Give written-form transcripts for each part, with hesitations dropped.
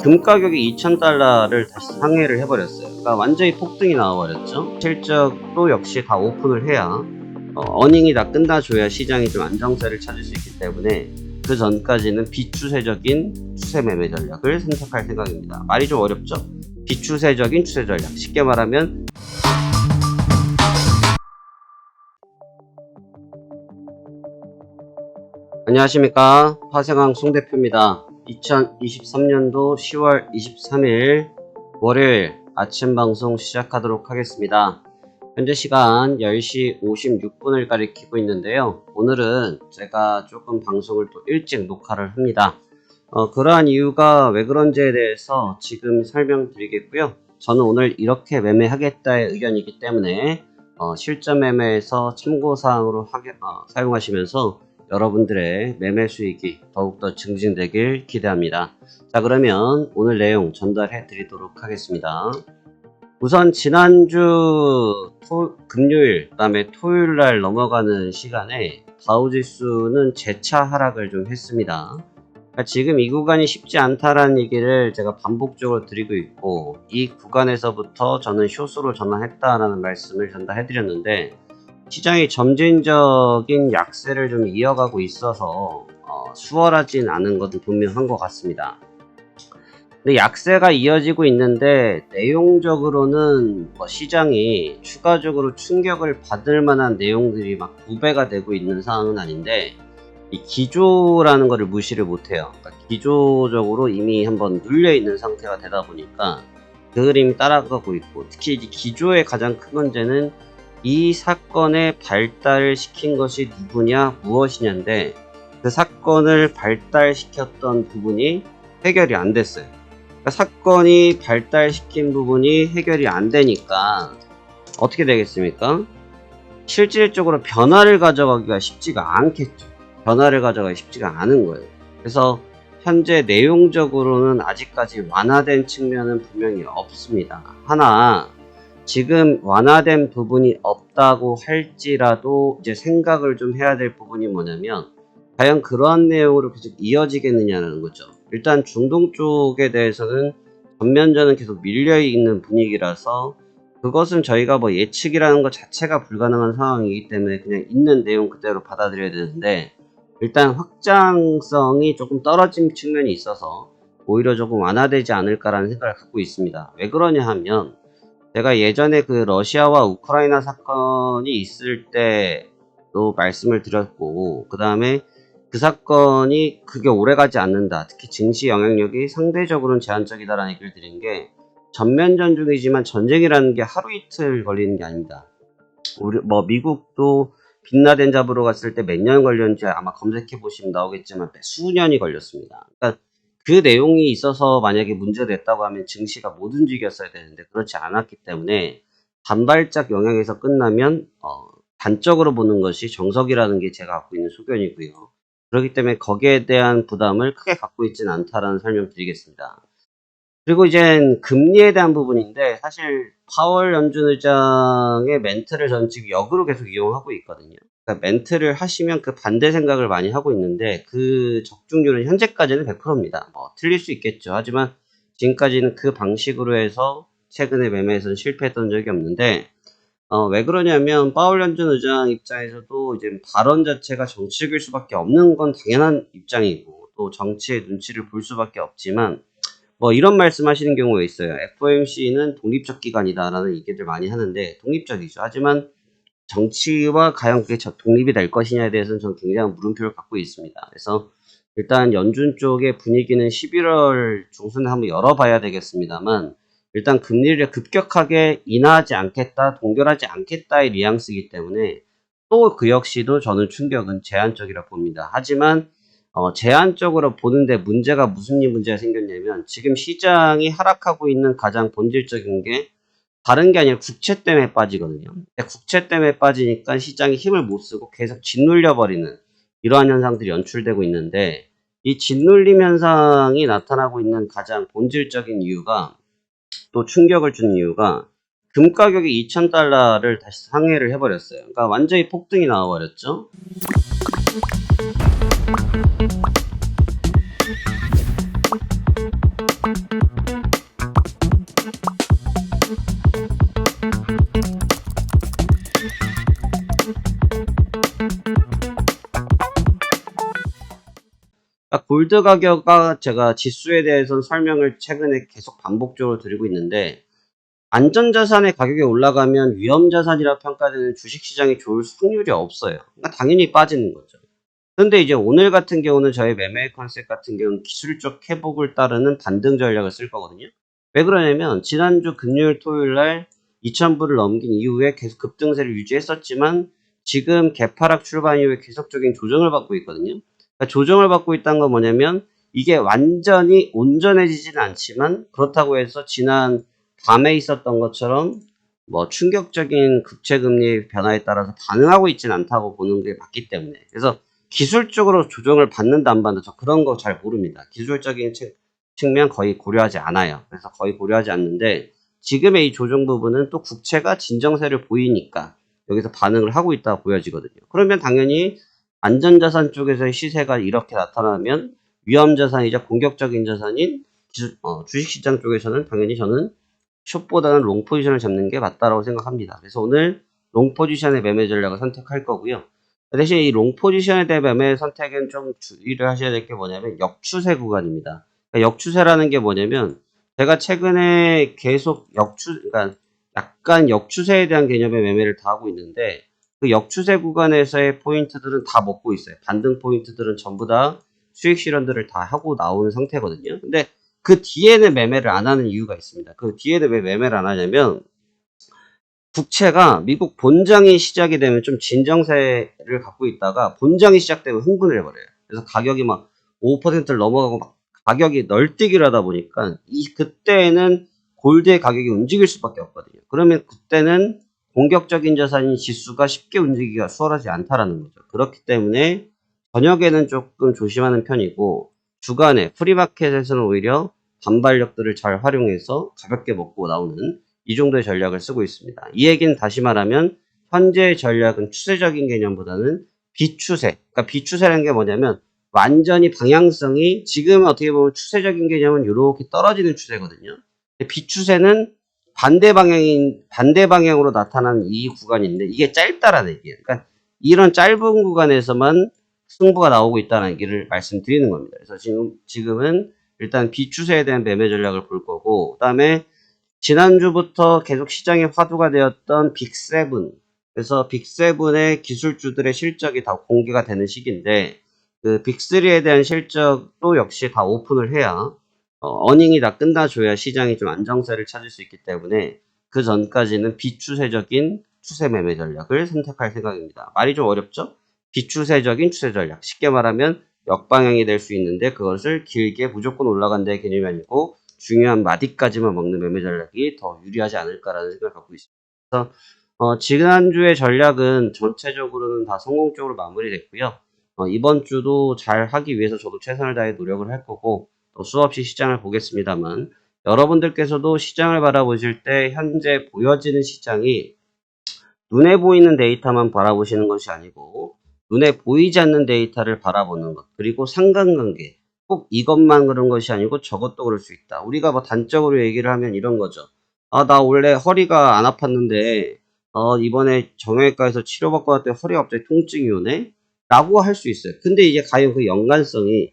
금 가격이 2,000달러를 다시 상회를 해버렸어요. 그러니까 완전히 폭등이 나와버렸죠. 실적도 역시 다 오픈을 해야 어닝이 다 끝나줘야 시장이 좀 안정세를 찾을 수 있기 때문에 그 전까지는 비추세적인 추세 매매 전략을 선택할 생각입니다. 말이 좀 어렵죠? 비추세적인 추세 전략. 쉽게 말하면 안녕하십니까, 화생왕 송대표입니다. 2023년도 10월 23일 월요일 아침 방송 시작하도록 하겠습니다. 현재 시간 10시 56분을 가리키고 있는데요. 오늘은 제가 조금 방송을 또 일찍 녹화를 합니다. 그러한 이유가 왜 그런지에 대해서 지금 설명드리겠고요. 저는 오늘 이렇게 매매하겠다의 의견이기 때문에 실전 매매에서 참고사항으로 사용하시면서 여러분들의 매매 수익이 더욱더 증진되길 기대합니다. 자, 그러면 오늘 내용 전달해 드리도록 하겠습니다. 우선 지난주 금요일, 그 다음에 토요일날 넘어가는 시간에 다우지수는 재차 하락을 좀 했습니다. 그러니까 지금 이 구간이 쉽지 않다라는 얘기를 제가 반복적으로 드리고 있고, 이 구간에서부터 저는 숏으로 전환했다라는 말씀을 전달해 드렸는데, 시장이 점진적인 약세를 좀 이어가고 있어서 수월하진 않은 것은 분명한 것 같습니다. 근데 약세가 이어지고 있는데 내용적으로는 시장이 추가적으로 충격을 받을 만한 내용들이 막 부배가 되고 있는 상황은 아닌데, 이 기조라는 것을 무시를 못해요. 그러니까 기조적으로 이미 한번 눌려 있는 상태가 되다 보니까 그 그림이 따라가고 있고, 특히 이 기조의 가장 큰 문제는 이 사건의 발달을 시킨 것이 누구냐, 무엇이냐인데, 그 사건을 발달시켰던 부분이 해결이 안 됐어요. 그러니까 사건이 발달시킨 부분이 해결이 안 되니까 어떻게 되겠습니까? 실질적으로 변화를 가져가기가 쉽지가 않겠죠. 변화를 가져가기 쉽지가 않은 거예요. 그래서 현재 내용적으로는 아직까지 완화된 측면은 분명히 없습니다. 하나, 지금 완화된 부분이 없다고 할지라도 이제 생각을 좀 해야 될 부분이 뭐냐면, 과연 그러한 내용으로 계속 이어지겠느냐는 거죠. 일단 중동 쪽에 대해서는 전면전은 계속 밀려있는 분위기라서 그것은 저희가 예측이라는 것 자체가 불가능한 상황이기 때문에 그냥 있는 내용 그대로 받아들여야 되는데, 일단 확장성이 조금 떨어진 측면이 있어서 오히려 조금 완화되지 않을까라는 생각을 갖고 있습니다. 왜 그러냐 하면, 제가 예전에 그 러시아와 우크라이나 사건이 있을 때도 말씀을 드렸고, 그 다음에 그 사건이 그게 오래가지 않는다, 특히 증시 영향력이 상대적으로는 제한적이다라는 얘기를 드린 게, 전면전 중이지만 전쟁이라는 게 하루 이틀 걸리는 게 아닙니다. 미국도 빈라덴 잡으러 갔을 때 몇 년 걸렸는지 아마 검색해 보시면 나오겠지만 수년이 걸렸습니다. 그러니까 그 내용이 있어서 만약에 문제됐다고 하면 증시가 못 움직였어야 되는데 그렇지 않았기 때문에 단발적 영향에서 끝나면 단적으로 보는 것이 정석이라는 게 제가 갖고 있는 소견이고요. 그렇기 때문에 거기에 대한 부담을 크게 갖고 있지는 않다라는 설명 드리겠습니다. 그리고 이제 금리에 대한 부분인데, 사실 파월 연준 의장의 멘트를 저는 지금 역으로 계속 이용하고 있거든요. 그러니까 멘트를 하시면 그 반대 생각을 많이 하고 있는데, 그 적중률은 현재까지는 100%입니다. 틀릴 수 있겠죠. 하지만 지금까지는 그 방식으로 해서 최근에 매매에서는 실패했던 적이 없는데, 왜 그러냐면 파월 연준 의장 입장에서도 이제 발언 자체가 정치적일 수밖에 없는 건 당연한 입장이고, 또 정치의 눈치를 볼 수밖에 없지만, 이런 말씀 하시는 경우가 있어요. FOMC는 독립적 기관이다 라는 얘기들 많이 하는데, 독립적이죠. 하지만 정치와 과연 그게 독립이 될 것이냐에 대해서는 저는 굉장히 물음표를 갖고 있습니다. 그래서 일단 연준 쪽의 분위기는 11월 중순에 한번 열어봐야 되겠습니다만, 일단 금리를 급격하게 인하하지 않겠다, 동결하지 않겠다의 뉘앙스이기 때문에 또 그 역시도 저는 충격은 제한적이라고 봅니다. 하지만 제한적으로 보는데 문제가 무슨 문제가 생겼냐면, 지금 시장이 하락하고 있는 가장 본질적인 게 다른 게 아니라 국채 때문에 빠지거든요. 국채 때문에 빠지니까 시장이 힘을 못 쓰고 계속 짓눌려 버리는 이러한 현상들이 연출되고 있는데, 이 짓눌림 현상이 나타나고 있는 가장 본질적인 이유가, 또 충격을 주는 이유가, 금 가격이 2,000달러를 다시 상회를 해버렸어요. 그러니까 완전히 폭등이 나와버렸죠. 그러니까 골드 가격과 제가 지수에 대해서는 설명을 최근에 계속 반복적으로 드리고 있는데, 안전자산의 가격이 올라가면 위험자산이라 평가되는 주식시장이 좋을 확률이 없어요. 그러니까 당연히 빠지는 거죠. 그런데 이제 오늘 같은 경우는 저희 매매 컨셉 같은 경우는 기술적 회복을 따르는 반등 전략을 쓸 거거든요. 왜 그러냐면 지난주 금요일 토요일 날 2,000불을 넘긴 이후에 계속 급등세를 유지했었지만 지금 개파락 출발 이후에 계속적인 조정을 받고 있거든요. 그러니까 조정을 받고 있다는 건 뭐냐면 이게 완전히 온전해지지는 않지만 그렇다고 해서 지난 밤에 있었던 것처럼 뭐 충격적인 국채금리 변화에 따라서 반응하고 있지는 않다고 보는 게 맞기 때문에, 그래서 기술적으로 조정을 받는다 안 받는다 저 그런 거 잘 모릅니다. 기술적인 측면 거의 고려하지 않아요. 그래서 거의 고려하지 않는데 지금의 이 조정 부분은 또 국채가 진정세를 보이니까 여기서 반응을 하고 있다고 보여지거든요. 그러면 당연히 안전자산 쪽에서의 시세가 이렇게 나타나면 위험자산이자 공격적인 자산인 주식시장 쪽에서는 당연히 저는 숏보다는 롱 포지션을 잡는 게 맞다라고 생각합니다. 그래서 오늘 롱 포지션의 매매 전략을 선택할 거고요. 대신 이 롱 포지션에 대한 매매 선택은 좀 주의를 하셔야 될 게 뭐냐면 역추세 구간입니다. 그러니까 역추세라는 게 뭐냐면 제가 최근에 계속 그러니까 약간 역추세에 대한 개념의 매매를 다 하고 있는데 그 역추세 구간에서의 포인트들은 다 먹고 있어요. 반등 포인트들은 전부 다 수익 실현들을 다 하고 나오는 상태거든요. 근데 그 뒤에는 매매를 안 하는 이유가 있습니다. 그 뒤에는 왜 매매를 안 하냐면 국채가 미국 본장이 시작이 되면 좀 진정세를 갖고 있다가 본장이 시작되면 흥분을 해버려요. 그래서 가격이 막 5%를 넘어가고 막 가격이 널뛰기를 하다 보니까 그때는 골드의 가격이 움직일 수밖에 없거든요. 그러면 그때는 공격적인 자산인 지수가 쉽게 움직이기가 수월하지 않다라는 거죠. 그렇기 때문에 저녁에는 조금 조심하는 편이고 주간에 프리마켓에서는 오히려 반발력들을 잘 활용해서 가볍게 먹고 나오는 이 정도의 전략을 쓰고 있습니다. 이 얘기는 다시 말하면 현재의 전략은 추세적인 개념보다는 비추세. 그러니까 비추세라는 게 뭐냐면 완전히 방향성이 지금 어떻게 보면 추세적인 개념은 이렇게 떨어지는 추세거든요. 비추세는 반대 방향으로 나타나는 이 구간인데 이게 짧다라는 얘기예요. 그러니까 이런 짧은 구간에서만 승부가 나오고 있다는 얘기를 말씀드리는 겁니다. 그래서 지금은 일단 비추세에 대한 매매 전략을 볼 거고, 그다음에 지난주부터 계속 시장에 화두가 되었던 빅7. 그래서 빅7의 기술주들의 실적이 다 공개가 되는 시기인데 그 빅3에 대한 실적도 역시 다 오픈을 해야 어닝이 다 끝나줘야 시장이 좀 안정세를 찾을 수 있기 때문에 그 전까지는 비추세적인 추세 매매 전략을 선택할 생각입니다. 말이 좀 어렵죠? 비추세적인 추세 전략. 쉽게 말하면 역방향이 될 수 있는데 그것을 길게 무조건 올라간다의 개념이 아니고 중요한 마디까지만 먹는 매매 전략이 더 유리하지 않을까라는 생각을 갖고 있습니다. 그래서 지난주의 전략은 전체적으로는 다 성공적으로 마무리됐고요. 이번 주도 잘 하기 위해서 저도 최선을 다해 노력을 할 거고 또 수없이 시장을 보겠습니다만 여러분들께서도 시장을 바라보실 때 현재 보여지는 시장이 눈에 보이는 데이터만 바라보시는 것이 아니고 눈에 보이지 않는 데이터를 바라보는 것, 그리고 상관관계, 꼭 이것만 그런 것이 아니고 저것도 그럴 수 있다. 우리가 뭐 단적으로 얘기를 하면 이런 거죠. 나 원래 허리가 안 아팠는데 이번에 정형외과에서 치료받고 왔더니 허리가 갑자기 통증이 오네? 라고 할 수 있어요. 근데 이제 과연 그 연관성이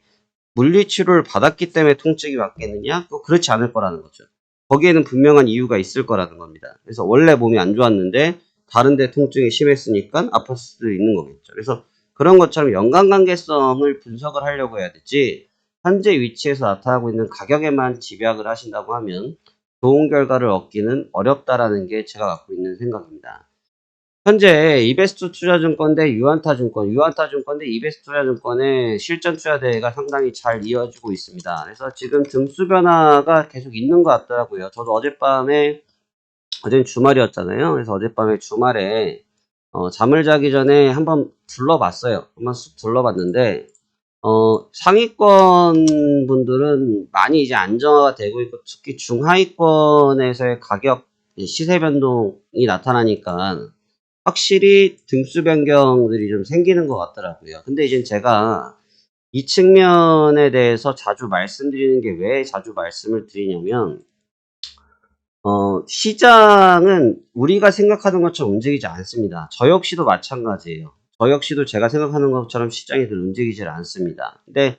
물리치료를 받았기 때문에 통증이 왔겠느냐? 또 그렇지 않을 거라는 거죠. 거기에는 분명한 이유가 있을 거라는 겁니다. 그래서 원래 몸이 안 좋았는데 다른 데 통증이 심했으니까 아팠을 수도 있는 거겠죠. 그래서 그런 것처럼 연관관계성을 분석을 하려고 해야 되지 현재 위치에서 나타나고 있는 가격에만 집약을 하신다고 하면 좋은 결과를 얻기는 어렵다라는 게 제가 갖고 있는 생각입니다. 현재 이베스트 투자증권 대 유안타증권 대 이베스트 투자증권의 실전 투자 대회가 상당히 잘 이어지고 있습니다. 그래서 지금 등수 변화가 계속 있는 것 같더라고요. 저도 어젯밤에, 어제는 주말이었잖아요. 그래서 어젯밤에 주말에 잠을 자기 전에 한번 둘러봤어요. 한번 쑥 둘러봤는데 상위권 분들은 많이 이제 안정화가 되고 있고 특히 중하위권에서의 가격 시세 변동이 나타나니까 확실히 등수 변경들이 좀 생기는 것 같더라고요. 근데 이제 제가 이 측면에 대해서 자주 말씀드리는 게 왜 자주 말씀을 드리냐면 시장은 우리가 생각하는 것처럼 움직이지 않습니다. 저 역시도 마찬가지예요. 저 역시도 제가 생각하는 것처럼 시장이 늘 움직이질 않습니다. 근데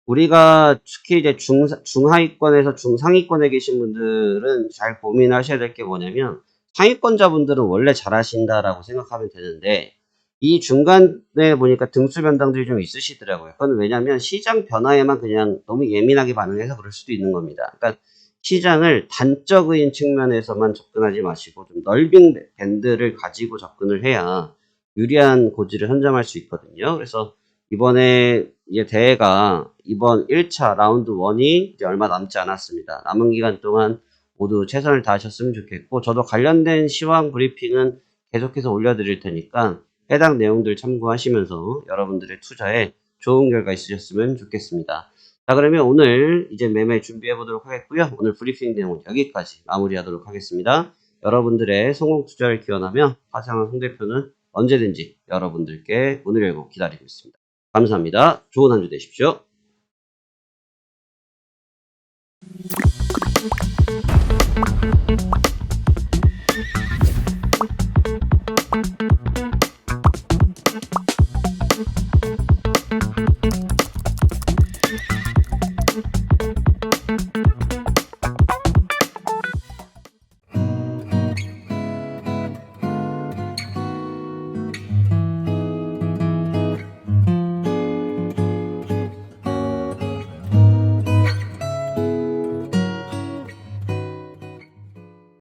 우리가 특히 이제 중하위권에서 중상위권에 계신 분들은 잘 고민하셔야 될 게 뭐냐면, 상위권자분들은 원래 잘하신다라고 생각하면 되는데, 이 중간에 보니까 등수 변동들이 좀 있으시더라고요. 그건 왜냐면 시장 변화에만 그냥 너무 예민하게 반응해서 그럴 수도 있는 겁니다. 그러니까 시장을 단적인 측면에서만 접근하지 마시고 좀 넓은 밴드를 가지고 접근을 해야 유리한 고지를 선점할 수 있거든요. 그래서 이번에 이제 대회가 이번 1차 라운드 1이 이제 얼마 남지 않았습니다. 남은 기간 동안 모두 최선을 다하셨으면 좋겠고, 저도 관련된 시황 브리핑은 계속해서 올려드릴 테니까 해당 내용들 참고하시면서 여러분들의 투자에 좋은 결과 있으셨으면 좋겠습니다. 자, 그러면 오늘 이제 매매 준비해 보도록 하겠고요. 오늘 브리핑 내용은 여기까지 마무리하도록 하겠습니다. 여러분들의 성공 투자를 기원하며 화상한 송 대표는 언제든지 여러분들께 문을 열고 기다리고 있습니다. 감사합니다. 좋은 한 주 되십시오.